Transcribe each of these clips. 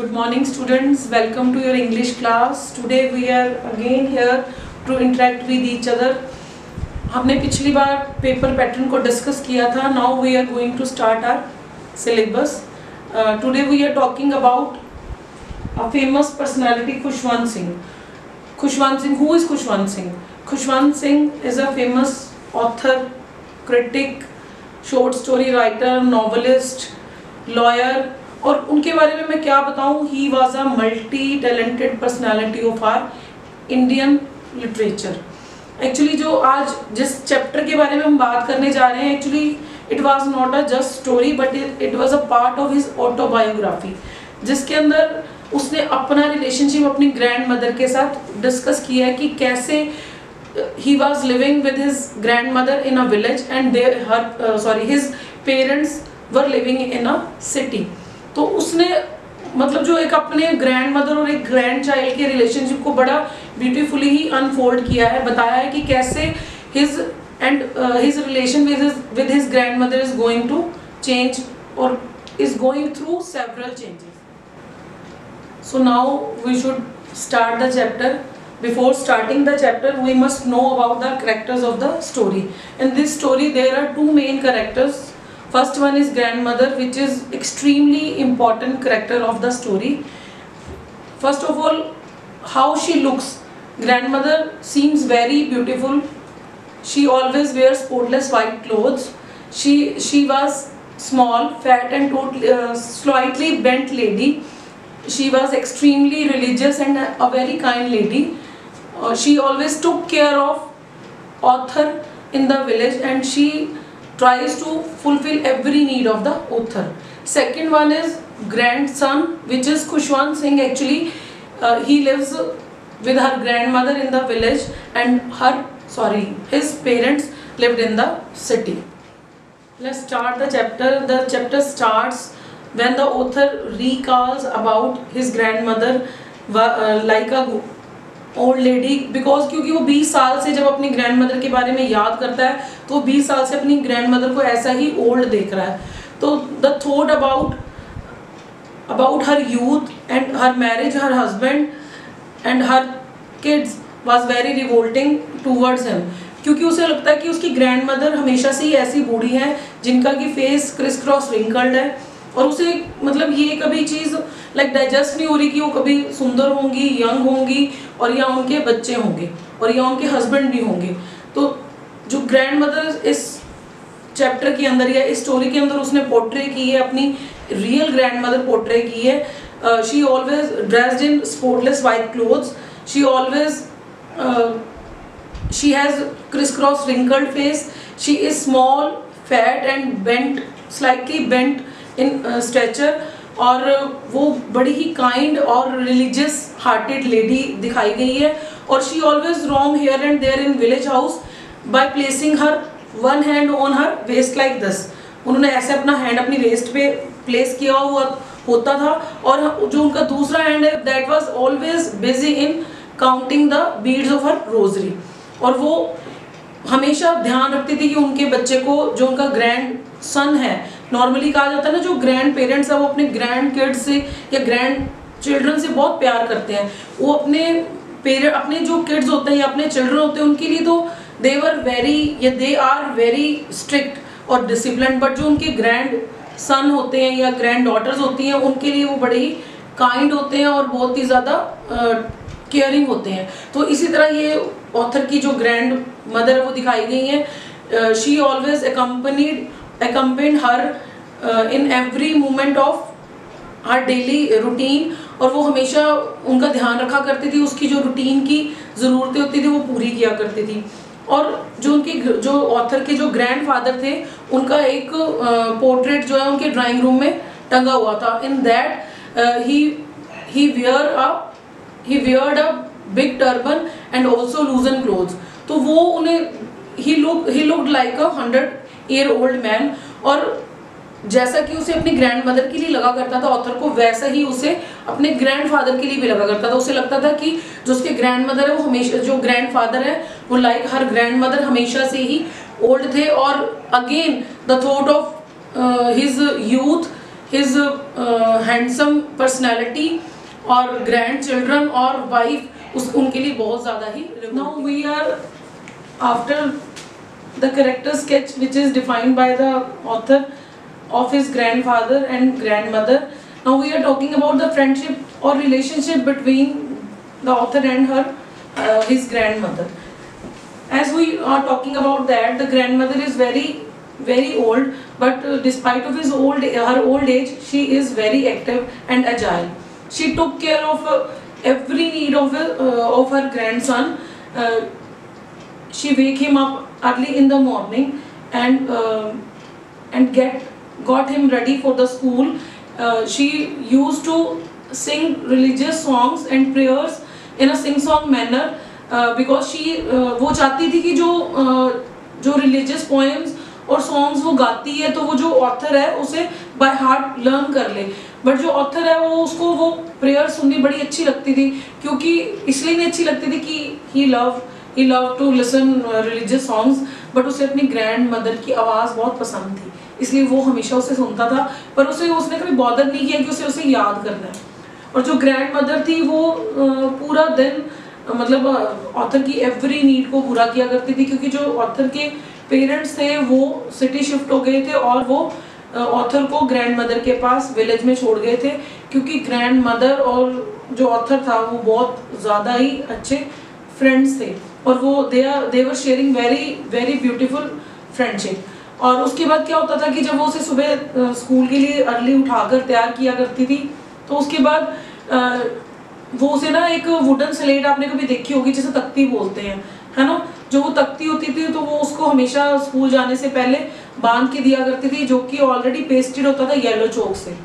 Good morning students, welcome to your English class. Today we are again here to interact with each other. हमने पिछली बार paper pattern को discuss किया था. Now we are going to start our syllabus. Today we are talking about a famous personality, Khushwant Singh. Khushwant Singh, who is Khushwant Singh? Khushwant Singh is a famous author, critic, short story writer, novelist, lawyer. और उनके बारे में मैं क्या बताऊं, he was a multi talented personality of our Indian literature. Actually जो आज जिस चैप्टर के बारे में हम बात करने जा रहे हैं, actually it was not a just story but it was a part of his autobiography, जिसके अंदर उसने अपना रिलेशनशिप अपनी ग्रैंड मदर के साथ डिस्कस किया है कि कैसे he was living with his grandmother in a village and his parents were living in a city. तो उसने मतलब जो एक अपने ग्रैंड मदर और एक ग्रैंड चाइल्ड के रिलेशनशिप को बड़ा ब्यूटीफुली ही अनफोल्ड किया है, बताया है कि कैसे his relation with his grandmother is going to change or is going through several changes. So now we should start the chapter. Before starting the chapter, we must know about the characters of the story. In this story, there are two main characters. First one is grandmother, which is extremely important character of the story. First of all, how she looks. Grandmother seems very beautiful. She always wears spotless white clothes. She was small, fat, and slightly bent lady. She was extremely religious and a very kind lady. She always took care of author in the village and she tries to fulfill every need of the author. Second one is grandson, which is Khushwant Singh. Actually he lives with her grandmother in the village and his parents lived in the city. Let's start the chapter. The chapter starts when the author recalls about his grandmother like a old lady, because क्योंकि वो 20 साल से जब अपनी grand mother के बारे में याद करता है तो 20 साल से अपनी ग्रैंड मदर को ऐसा ही ओल्ड देख रहा है. तो the thought about her youth and her marriage, her husband and her kids was very revolting towards him, क्योंकि उसे लगता है कि उसकी ग्रैंड मदर हमेशा से ही ऐसी बूढ़ी हैं जिनका कि फेस क्रिस क्रॉस रिंकल्ड है और उसे मतलब ये कभी चीज़ लाइक डाइजेस्ट नहीं हो रही कि वो कभी सुंदर होंगी, यंग होंगी और या उनके बच्चे होंगे और या उनके हस्बैंड भी होंगे. तो जो ग्रैंड मदर इस चैप्टर के अंदर या इस स्टोरी के अंदर उसने पोर्ट्रे की है, अपनी रियल ग्रैंड मदर पोर्ट्रे की है. She always dressed in spotless white clothes. She has criss cross wrinkled face. She is small, fat and bent, slightly bent in stature, और वो बड़ी ही काइंड और रिलीजियस हार्टेड लेडी दिखाई गई है. और she always roam here and there in village house by placing her one hand on her waist like this. उन्होंने ऐसे अपना हैंड अपनी वेस्ट पे प्लेस किया हुआ होता था और जो उनका दूसरा हैंड है that was always busy in counting the beads of her rosary. और वो हमेशा ध्यान रखती थी कि उनके बच्चे को, जो उनका ग्रैंड सन है, नॉर्मली कहा जाता है ना जो ग्रैंड पेरेंट्स है वो अपने ग्रैंड किड्स से या ग्रैंड चिल्ड्रन से बहुत प्यार करते हैं. वो अपने जो किड्स होते हैं या अपने चिल्ड्रन होते हैं उनके लिए तो दे आर वेरी स्ट्रिक्ट और डिसिप्लिन, बट जो उनके ग्रैंड सन होते हैं या ग्रैंड डॉटर्स होती हैं उनके लिए वो बड़े ही काइंड होते हैं और बहुत ही ज़्यादा केयरिंग होते हैं. तो इसी तरह ये ऑथर की जो ग्रैंड मदर है वो दिखाई गई है. She always accompanied her in every moment of her daily routine, और वो हमेशा उनका ध्यान रखा करती थी, उसकी जो रूटीन की ज़रूरतें होती थी वो पूरी किया करती थी. और जो ऑथर के जो ग्रैंड फादर थे उनका एक पोर्ट्रेट जो है उनके ड्राइंग रूम में टंगा हुआ था. In that he weared a big turban and also loosened clothes. तो वो उन्हें he looked like a 100-year-old man. और जैसा कि उसे अपनी ग्रैंड मदर के लिए लगा करता था ऑथर को, वैसा ही उसे अपने ग्रैंड फादर के लिए भी लगा करता था. उसे लगता था कि जो उसके ग्रैंड मदर है वो हमेशा, जो ग्रैंड फादर है वो लाइक हर ग्रैंड मदर हमेशा से ही ओल्ड थे. और again the thought of his youth, his handsome personality और ग्रैंड चिल्ड्रन और वाइफ उस उनके लिए बहुत ज़्यादा ही। Now we are after the character sketch which is defined by the author of his grandfather and grandmother. Now we are talking about the friendship or relationship between the author and his grandmother. As we are talking about that, the grandmother is very old, but despite of her old age, she is very active and agile. She took care of every need of her grandson. She wake him up early in the morning and got him ready for the school. She used to sing religious songs and prayers in a sing-song manner because वो चाहती थी कि जो religious poems और songs वो गाती है तो वो जो author है उसे by heart learn कर ले। बट जो ऑथर है वो उसको वो प्रेयर सुननी बड़ी अच्छी लगती थी, क्योंकि इसलिए नहीं अच्छी लगती थी कि he loved to listen religious songs, but उसे अपनी ग्रैंड मदर की आवाज़ बहुत पसंद थी, इसलिए वो हमेशा उसे सुनता था। पर उसने कभी बॉदर नहीं किया कि उसे याद करना है। और जो ग्रैंड मदर थी वो पूरा दिन मतलब ऑथर की एवरी नीड को पूरा किया करती थी, क्योंकि जो ऑथर के पेरेंट्स थे वो सिटी शिफ्ट हो गए थे और वो ऑथर को ग्रैंड मदर के पास विलेज में छोड़ गए थे, क्योंकि ग्रैंड मदर और जो ऑथर था वो बहुत ज़्यादा ही अच्छे फ्रेंड्स थे और वो they were sharing very beautiful friendship. और उसके बाद क्या होता था कि जब वो उसे सुबह स्कूल के लिए अर्ली उठाकर तैयार किया करती थी, तो उसके बाद वो उसे ना एक वुडन स्लेट आपने कभी देखी होगी जिसे तख्ती बोलते हैं, है ना, जो वो तख्ती होती थी, तो वो उसको हमेशा स्कूल जाने से पहले बांध के दिया करती थी, जो कि ऑलरेडी पेस्टेड होता था येलो चौक से,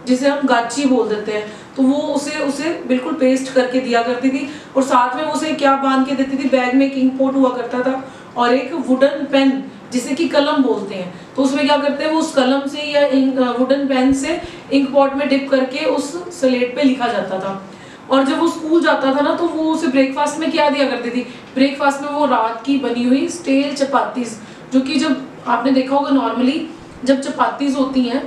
जिसे हम गाची बोल देते हैं। तो वो उसे बिल्कुल पेस्ट करके दिया करती थी और साथ में उसे क्या बांध के देती थी, बैग में एक इंक पोट हुआ करता था और एक वुडन पेन जिसे कि कलम बोलते हैं। तो उसमें क्या करते हैं, वो उस कलम से या वुडन पेन से इंक पॉट में डिप करके उस स्लेट पे लिखा जाता था। और जब वो स्कूल जाता था ना, तो वो उसे ब्रेकफास्ट में क्या दिया करती थी, ब्रेकफास्ट में वो रात की बनी हुई स्टेल चपातीस, जो कि जब आपने देखा होगा नॉर्मली जब चपातीस होती हैं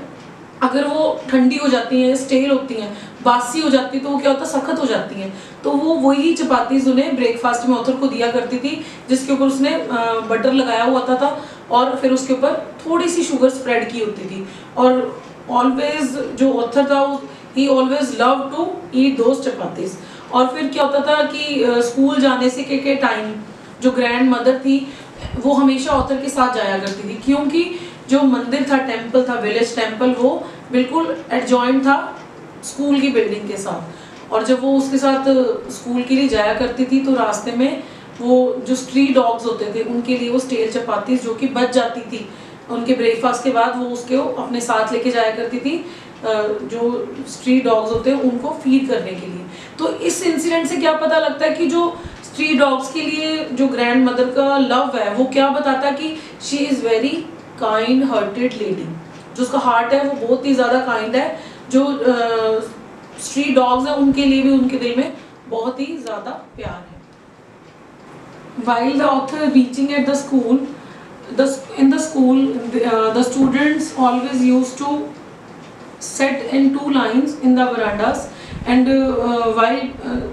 अगर वो ठंडी हो जाती हैं, स्टेल होती हैं, बासी हो जाती, तो वो क्या होता है, सख्त हो जाती हैं। तो वो वही चपातीस उन्हें ब्रेकफास्ट में ऑथर को दिया करती थी, जिसके ऊपर उसने बटर लगाया हुआ था और फिर उसके ऊपर थोड़ी सी शुगर स्प्रेड की होती थी। और ऑलवेज जो ऑथर था he always love to eat those chapatis. और फिर क्या होता था कि स्कूल जाने से के टाइम जो ग्रैंड मदर थी वो हमेशा ऑथर के साथ जाया करती थी, क्योंकि जो मंदिर था, टेम्पल था, विलेज टेम्पल, वो बिल्कुल एडजॉइंट था स्कूल की बिल्डिंग के साथ। और जब वो उसके साथ स्कूल के लिए जाया करती थी तो रास्ते में वो जो स्ट्रीट डॉग्स होते थे उनके लिए वो स्टेल चपातीस जो कि बच जाती थी उनके ब्रेकफास्ट के बाद, वो उसके अपने साथ लेके जाया करती थी जो स्ट्रीट डॉग्स होते हैं उनको फीड करने के लिए। तो इस इंसिडेंट से क्या पता लगता है कि जो स्ट्रीट डॉग्स के लिए जो ग्रैंड मदर का लव है वो क्या बताता है कि she is very kind hearted lady, जो उसका हार्ट है वो बहुत ही ज़्यादा काइंड है। जो स्ट्रीट डॉग्स हैं उनके लिए भी उनके दिल में बहुत ही ज़्यादा प्यार है। While the author reaching at the school, in the school, the students always used to sit in two lines in the verandas, and while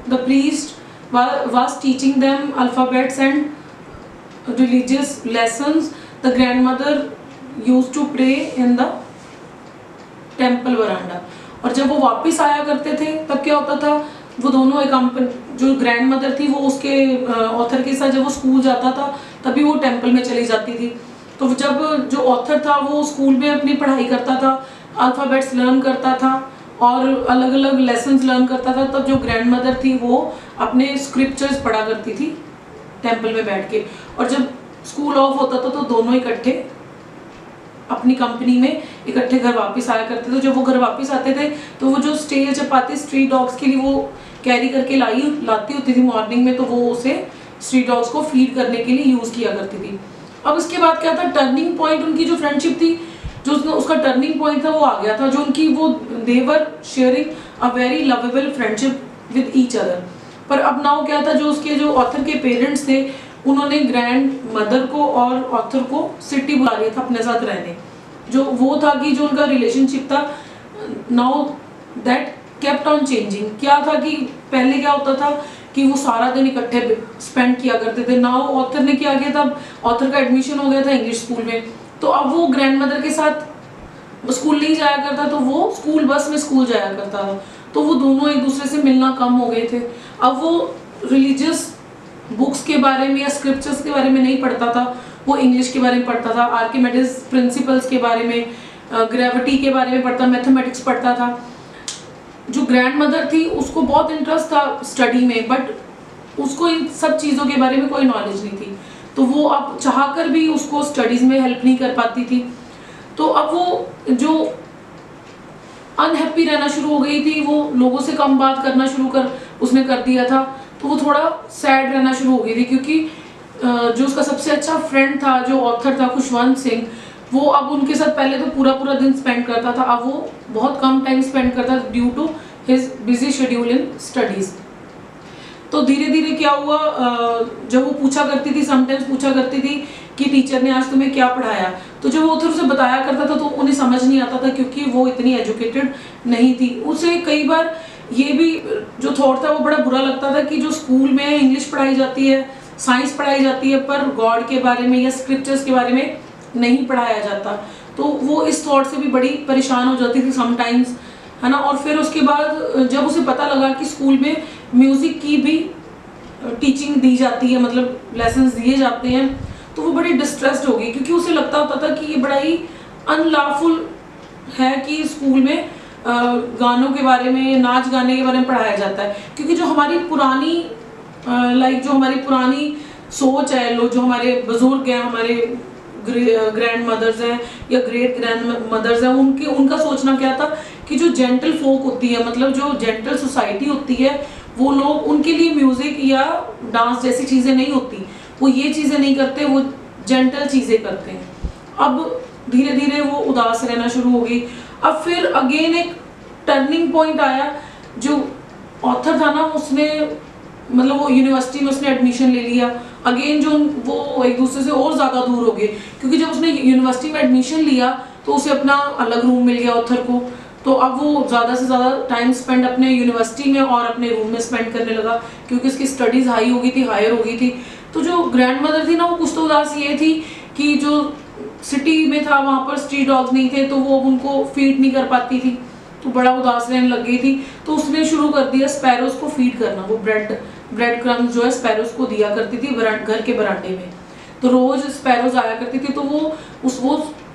the priest was teaching them alphabets and religious lessons, the grandmother used to pray in the temple veranda. और जब वो वापस आया करते थे तब क्या होता था, वो दोनों जो ग्रैंड मदर थी वो उसके ऑथर के साथ जब वो स्कूल जाता था तभी वो टेम्पल में चली जाती थी। तो जब जो ऑथर था वो स्कूल में अपनी पढ़ाई करता था, अल्फ़ाबेट्स लर्न करता था और अलग अलग लेसन्स लर्न करता था, तब जो ग्रैंड मदर थी वो अपने स्क्रिप्चर्स पढ़ा करती थी टेम्पल में बैठ के। और जब स्कूल ऑफ होता था तो दोनों इकट्ठे अपनी कंपनी में इकट्ठे घर वापस आया करते थे। जब वो घर वापस आते थे तो वो जो स्टेल चपाती स्ट्रीट डॉग्स के लिए वो कैरी करके लाती होती थी मॉर्निंग में, तो वो उसे स्ट्रीट डॉग्स को फीड करने के लिए यूज़ किया करती थी। अब इसके बाद क्या था, टर्निंग पॉइंट उनकी जो फ्रेंडशिप थी, जो उसका टर्निंग पॉइंट था वो आ गया था, जो उनकी वो they were sharing a very lovable friendship with each other. पर अब नाउ क्या था, जो उसके जो ऑथर के पेरेंट्स थे उन्होंने ग्रैंड मदर को और ऑथर को सिटी बुला लिया था अपने साथ रहने। जो वो था कि जो उनका रिलेशनशिप था now that kept on changing. क्या था कि पहले क्या होता था कि वो सारा दिन इकट्ठे स्पेंड किया करते थे। नाउ ऑथर ने क्या किया था, ऑथर का एडमिशन हो गया था इंग्लिश स्कूल में, तो अब वो ग्रैंड मदर के साथ स्कूल नहीं जाया करता, तो वो स्कूल बस में स्कूल जाया करता था। तो वो दोनों एक दूसरे से मिलना कम हो गए थे। अब वो रिलीजियस बुक्स के बारे में या स्क्रिप्चर्स के बारे में नहीं पढ़ता था, वो इंग्लिश के बारे में पढ़ता था, आर्किमिडीज प्रिंसिपल्स के बारे में, ग्रेविटी के बारे में पढ़ता, मैथमेटिक्स पढ़ता था। जो ग्रैंड मदर थी उसको बहुत इंटरेस्ट था स्टडी में, बट उसको इन सब चीज़ों के बारे में कोई नॉलेज नहीं थी, तो वो अब चाह कर भी उसको स्टडीज़ में हेल्प नहीं कर पाती थी। तो अब वो जो अनहैप्पी रहना शुरू हो गई थी, वो लोगों से कम बात करना उसने कर दिया था, तो वो थोड़ा सैड रहना शुरू हो गई थी, क्योंकि जो उसका सबसे अच्छा फ्रेंड था, जो ऑथर था खुशवंत सिंह, वो अब उनके साथ पहले तो पूरा पूरा दिन स्पेंड करता था, अब वो बहुत कम टाइम स्पेंड करता था due to his busy schedule in studies. तो धीरे धीरे क्या हुआ, जब वो पूछा करती थी, समटाइम्स पूछा करती थी कि टीचर ने आज तुम्हें क्या पढ़ाया, तो जब वो ऑथर उसे बताया करता था तो उन्हें समझ नहीं आता था, क्योंकि वो इतनी एजुकेटेड नहीं थी। उसे कई बार ये भी जो थॉट था वो बड़ा बुरा लगता था कि जो स्कूल में इंग्लिश पढ़ाई जाती है, साइंस पढ़ाई जाती है, पर गॉड के बारे में या स्क्रिप्चर्स के बारे में नहीं पढ़ाया जाता। तो वो इस थॉट से भी बड़ी परेशान हो जाती थी समटाइम्स, है ना। और फिर उसके बाद जब उसे पता लगा कि स्कूल में म्यूज़िक की भी टीचिंग दी जाती है, मतलब लेसन्स दिए जाते हैं, तो वो बड़ी डिस्ट्रेस्ड हो गई, क्योंकि उसे लगता होता था कि ये बड़ा ही अनलॉफुल है कि स्कूल में गानों के बारे में, नाच गाने के बारे में पढ़ाया जाता है। क्योंकि जो हमारी पुरानी जो हमारी पुरानी सोच है, लोग जो हमारे बुजुर्ग हैं, हमारे ग्रैंड मदर्स हैं या ग्रेट ग्रैंड मदर्स हैं, उनका सोचना क्या था कि जो जेंटल फोक होती है, मतलब जो जेंटल सोसाइटी होती है, वो लोग, उनके लिए म्यूज़िक या डांस जैसी चीज़ें नहीं होती, वो ये चीज़ें नहीं करते, वो जेंटल चीज़ें करते हैं। अब धीरे धीरे वो उदास रहना शुरू हो गई। अब फिर अगेन एक टर्निंग पॉइंट आया। जो ऑथर था ना, उसने मतलब वो यूनिवर्सिटी में उसने एडमिशन ले लिया। अगेन जो वो एक दूसरे से और ज़्यादा दूर हो गए, क्योंकि जब उसने यूनिवर्सिटी में एडमिशन लिया तो उसे अपना अलग रूम मिल गया ऑथर को, तो अब वो ज़्यादा से ज़्यादा टाइम स्पेंड अपने यूनिवर्सिटी में और अपने रूम में स्पेंड करने लगा, क्योंकि उसकी स्टडीज़ हाई हो गई थी, हायर हो गई थी। तो जो ग्रैंड मदर थी ना, वो कुछ तो उदास ये थी कि जो सिटी में था वहाँ पर स्ट्रीट डॉग्स नहीं थे, तो वो अब उनको फीड नहीं कर पाती थी, तो बड़ा उदास रहने लग गई थी। तो उसने शुरू कर दिया स्पैरोज को फीड करना। वो ब्रेड क्रम्स जो है स्पैरोज को दिया करती थी घर के बरामदे में। तो रोज स्पैरोज आया करती थी, तो वो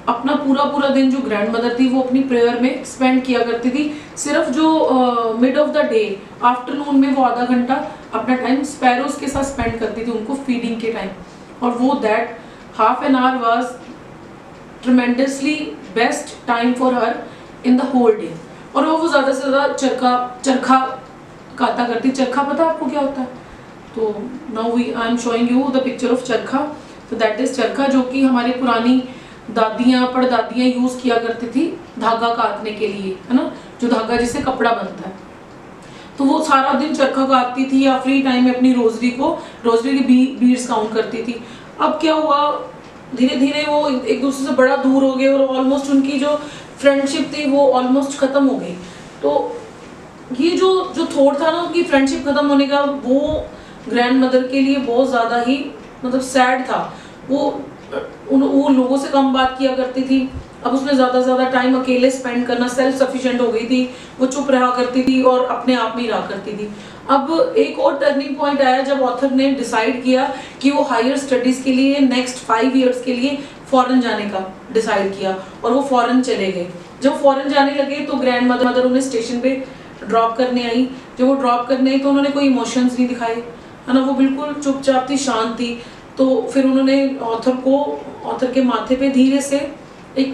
अपना पूरा दिन, जो ग्रैंड मदर थी, वो अपनी प्रेयर में स्पेंड किया करती थी। सिर्फ जो mid of the day, afternoon में वो आधा घंटा अपना टाइम स्पैरोज के साथ स्पेंड करती थी, उनको फीडिंग के टाइम। और वो that half an hour was tremendously best time for her in the whole day. और वो ज़्यादा से ज़्यादा चरखा काता करती। चरखा पता आपको क्या होता है? तो now I am showing you the picture of चरखा। तो दैट इज चरखा, जो कि हमारी पुरानी दादियाँ परदादियाँ यूज़ किया करती थी धागा काटने के लिए, है ना, जो धागा जिससे कपड़ा बनता है। तो वो सारा दिन चरखा काटती थी या फ्री टाइम में अपनी रोजरी की बीड्स काउंट करती थी। अब क्या हुआ, धीरे धीरे वो एक दूसरे से बड़ा दूर हो गए और ऑलमोस्ट उनकी जो फ्रेंडशिप थी वो ऑलमोस्ट ख़त्म हो गई। तो ये जो थॉट था ना उनकी फ्रेंडशिप ख़त्म होने का, वो ग्रैंड मदर के लिए बहुत ज़्यादा ही मतलब सैड था। वो लोगों से कम बात किया करती थी। अब उसने ज़्यादा से ज़्यादा टाइम अकेले स्पेंड करना, सेल्फ सफिशिएंट हो गई थी। वो चुप रहा करती थी और अपने आप में ही रहा करती थी। अब एक और टर्निंग पॉइंट आया जब ऑथर ने डिसाइड किया कि वो हायर स्टडीज़ के लिए नेक्स्ट 5 इयर्स के लिए फॉरेन जाने का डिसाइड किया, और वो फॉरेन चले गए। जब फॉरेन जाने लगे तो ग्रैंड मदर उन्हें स्टेशन पे ड्रॉप करने आई। जब वो ड्रॉप करने आई तो उन्होंने कोई इमोशंस नहीं दिखाए, है ना, वो बिल्कुल चुपचाप थी, शांत थी। तो फिर उन्होंने ऑथर के माथे पे धीरे से एक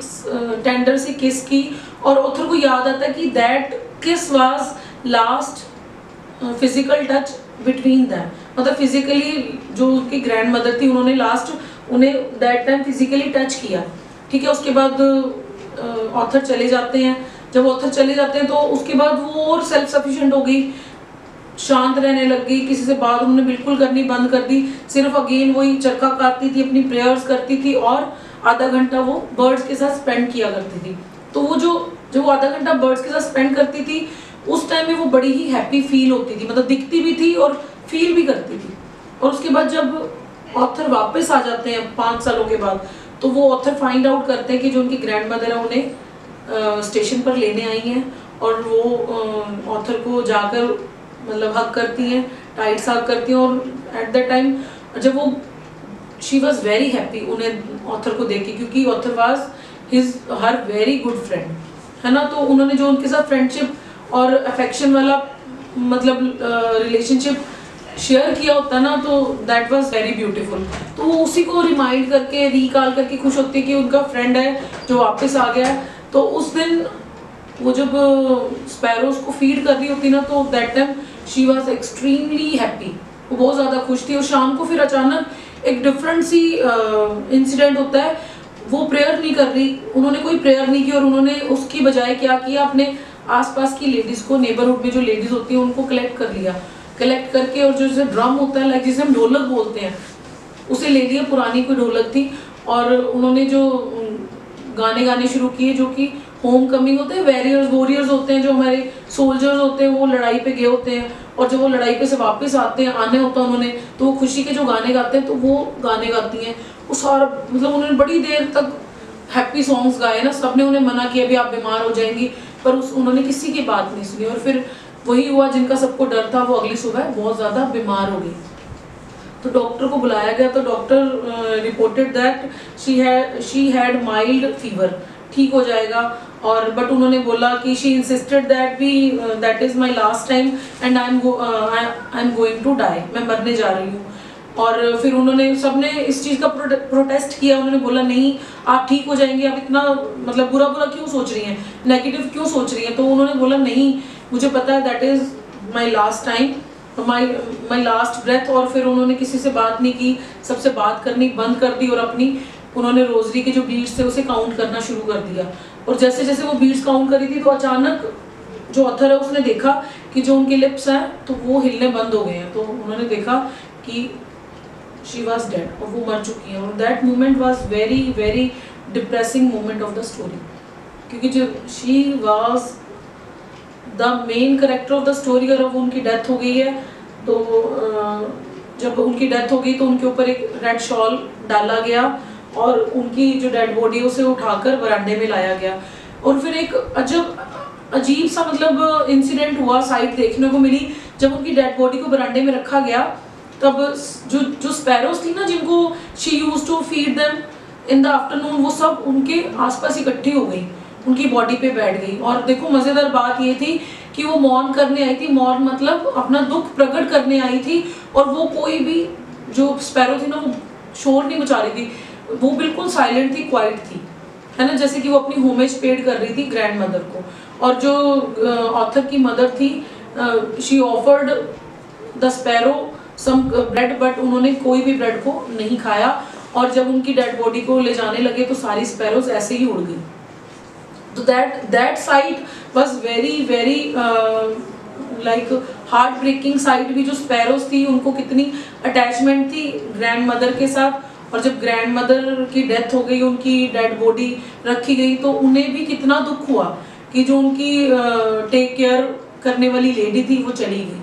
टेंडर सी किस की, और ऑथर को याद आता कि दैट किस was last physical touch between them. मतलब फिजिकली जो उनकी ग्रैंड मदर थी, उन्होंने लास्ट उन्हें दैट टाइम फिजिकली टच किया, ठीक है। उसके बाद ऑथर चले जाते हैं। जब ऑथर चले जाते हैं तो उसके बाद वो और सेल्फ सफिशिएंट हो गई, शांत रहने लग गई, किसी से बात उन्होंने बिल्कुल करनी बंद कर दी। सिर्फ अगेन वही चरखा काटती थी, अपनी प्रेयर्स करती थी, और आधा घंटा वो बर्ड्स के साथ स्पेंड किया करती थी। तो वो जो जब वो आधा घंटा बर्ड्स के साथ स्पेंड करती थी उस टाइम में वो बड़ी ही हैप्पी फील होती थी, मतलब दिखती भी थी और फील भी करती थी। और उसके बाद जब ऑथर वापस आ जाते हैं 5 सालों के बाद, तो वो ऑथर फाइंड आउट करते हैं कि जो उनकी ग्रैंड मदर है उन्हें स्टेशन पर लेने आई हैं, और वो ऑथर को जाकर मतलब हक करती हैं, टाइट हक करती हैं। और एट द टाइम जब वो शी वॉज वेरी हैप्पी उन्हें ऑथर को देख के, क्योंकि author was her very good friend, है ना। तो उन्होंने जो उनके साथ फ्रेंडशिप और अफेक्शन वाला मतलब रिलेशनशिप शेयर किया होता ना, तो दैट वाज वेरी ब्यूटीफुल। तो वो उसी को रिमाइंड करके रिकॉल करके खुश होती है कि उनका फ्रेंड है जो वापस आ गया है। तो उस दिन वो जब स्पैरोज को फीड कर रही होती ना, तो that time she was extremely happy, वो बहुत ज़्यादा खुश थी। और शाम को फिर अचानक एक डिफरेंट सी इंसिडेंट होता है, वो प्रेयर नहीं कर रही, उन्होंने कोई प्रेयर नहीं की, और उन्होंने उसकी बजाय क्या किया, अपने आसपास की लेडीज़ को, नेबरहुड में जो लेडीज़ होती हैं उनको कलेक्ट कर लिया, कलेक्ट करके, और जो जैसे ड्रम होता है, लाइक जिसे हम ढोलक बोलते हैं, उसे ले लिया, पुरानी कोई ढोलक थी, और उन्होंने जो गाने गाने शुरू किए, जो कि होम कमिंग होते हैं, वॉरियर्स होते हैं, जो हमारे सोल्जर्स होते हैं, वो लड़ाई पे गए होते हैं, और जब वो लड़ाई पे से वापस आते हैं, आने होता है उन्होंने, तो वो खुशी के जो गाने गाते हैं, तो वो गाने गाती हैं। वो सारा मतलब उन्होंने बड़ी देर तक हैप्पी सॉन्ग्स गाए ना, सबने उन्हें मना किया भी आप बीमार हो जाएंगी, पर उन्होंने किसी की बात नहीं सुनी। और फिर वही हुआ जिनका सबको डर था, वो अगली सुबह बहुत ज़्यादा बीमार हो गई। तो डॉक्टर को बुलाया गया, तो doctor reported that she had mild fever, ठीक हो जाएगा। और बट उन्होंने बोला कि she insisted that is my last time and I am going to die, मैं मरने जा रही हूँ। और फिर उन्होंने सबने इस चीज़ का प्रोटेस्ट किया, उन्होंने बोला नहीं आप ठीक हो जाएंगे, आप इतना मतलब बुरा क्यों सोच रही हैं, नेगेटिव क्यों सोच रही हैं। तो उन्होंने बोला नहीं, मुझे पता है that is my last time, my last breath. और फिर उन्होंने किसी से बात नहीं की, सबसे बात करनी बंद कर दी, और अपनी उन्होंने रोजरी के जो बीट्स थे उसे काउंट करना शुरू कर दिया। और जैसे जैसे वो बीट्स काउंट करी थी, तो अचानक जो ऑथर है उसने देखा कि जो उनके लिप्स हैं तो वो हिलने बंद हो गए हैं। तो उन्होंने देखा कि शी वॉज डेड, और वो मर चुकी हैं। और that moment was very very depressing moment of the story, क्योंकि जो she was the main character of the story, और अब उनकी डेथ हो गई है। तो जब उनकी डेथ हो गई तो उनके ऊपर एक रेड शॉल डाला गया, और उनकी जो डेड बॉडी उसे उठाकर बरामदे में लाया गया। और फिर एक अजीब सा मतलब इंसिडेंट हुआ, साइट देखने को मिली। जब उनकी डेड बॉडी को बरामदे में रखा गया, तब जो स्पैरोज थी ना, जिनको she use to feed them in the afternoon, वो सब उनके आसपास इकट्ठी हो गई, उनकी बॉडी पे बैठ गई। और देखो मज़ेदार बात ये थी कि वो मौन करने आई थी, मौन मतलब अपना दुख प्रकट करने आई थी। और वो कोई भी जो स्पैरो थी ना, वो शोर नहीं मचा रही थी, वो बिल्कुल साइलेंट थी, क्वाइट थी, है ना, जैसे कि वो अपनी होमेज पेड कर रही थी ग्रैंड मदर को। और जो ऑथर की मदर थी, she offered the sparrow some bread, but उन्होंने कोई भी ब्रेड को नहीं खाया। और जब उनकी डेड बॉडी को ले जाने लगे तो सारी स्पैरोज ऐसे ही उड़ गई। तो that sight was very very like heart breaking sight भी। जो स्पैरोज थी उनको कितनी अटैचमेंट थी ग्रैंड मदर के साथ, और जब ग्रैंड मदर की डेथ हो गई, उनकी डेड बॉडी रखी गई, तो उन्हें भी कितना दुख हुआ कि जो उनकी टेक केयर करने वाली लेडी थी वो चली गई।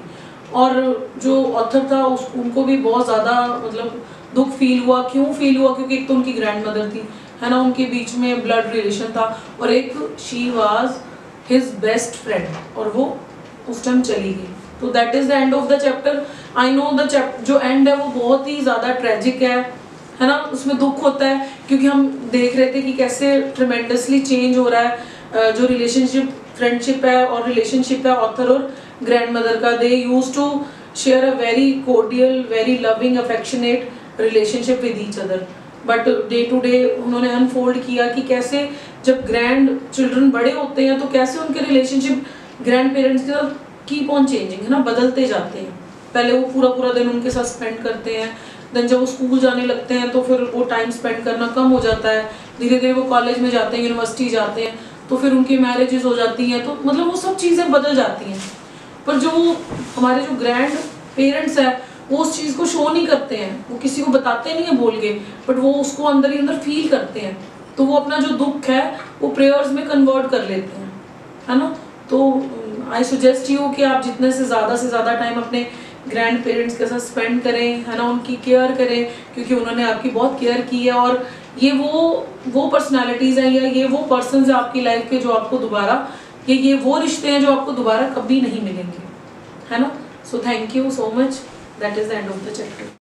और जो ऑथर था उनको भी बहुत ज़्यादा मतलब दुख फील हुआ। क्यों फील हुआ? क्योंकि एक तो उनकी ग्रैंड मदर थी, है ना, उनके बीच में ब्लड रिलेशन था, और एक she was his best friend, और वो उस टाइम चली गई। तो that is the end of the chapter. I know the जो एंड है वो बहुत ही ज़्यादा ट्रेजिक है ना, उसमें दुख होता है, क्योंकि हम देख रहे थे कि कैसे ट्रिमेंडसली चेंज हो रहा है जो रिलेशनशिप, फ्रेंडशिप है और रिलेशनशिप है ऑथर और ग्रैंड मदर का। They used to share a very cordial, very loving, affectionate relationship with each other. But day to day उन्होंने अनफोल्ड किया कि कैसे जब ग्रैंड चिल्ड्रन बड़े होते हैं तो कैसे उनके रिलेशनशिप ग्रैंड पेरेंट्स के साथ कीप ऑन चेंजिंग, है ना, बदलते जाते हैं। पहले वो पूरा दिन उनके साथ स्पेंड करते हैं, देन जब वो स्कूल जाने लगते हैं तो फिर वो टाइम स्पेंड करना कम हो जाता है, धीरे धीरे वो कॉलेज में जाते हैं, यूनिवर्सिटी जाते हैं, तो फिर उनकी मैरिजेस हो जाती हैं, तो मतलब वो सब चीज़ें बदल जाती हैं। पर जो हमारे जो ग्रैंड पेरेंट्स हैं वो उस चीज़ को शो नहीं करते हैं, वो किसी को बताते नहीं है बोल के, बट वो उसको अंदर ही अंदर फील करते हैं। तो वो अपना जो दुख है वो प्रेयर्स में कन्वर्ट कर लेते हैं। है ना। तो आई सजेस्ट यू कि आप जितने से ज़्यादा टाइम अपने ग्रैंड पेरेंट्स के साथ स्पेंड करें, है ना, उनकी केयर करें, क्योंकि उन्होंने आपकी बहुत केयर की है। और ये वो पर्सनालिटीज़ हैं या ये वो पर्सन्स हैं आपकी लाइफ के जो आपको दोबारा, ये वो रिश्ते हैं जो आपको दोबारा कभी नहीं मिलेंगे, है ना। So thank you so much, that is the end of the chapter.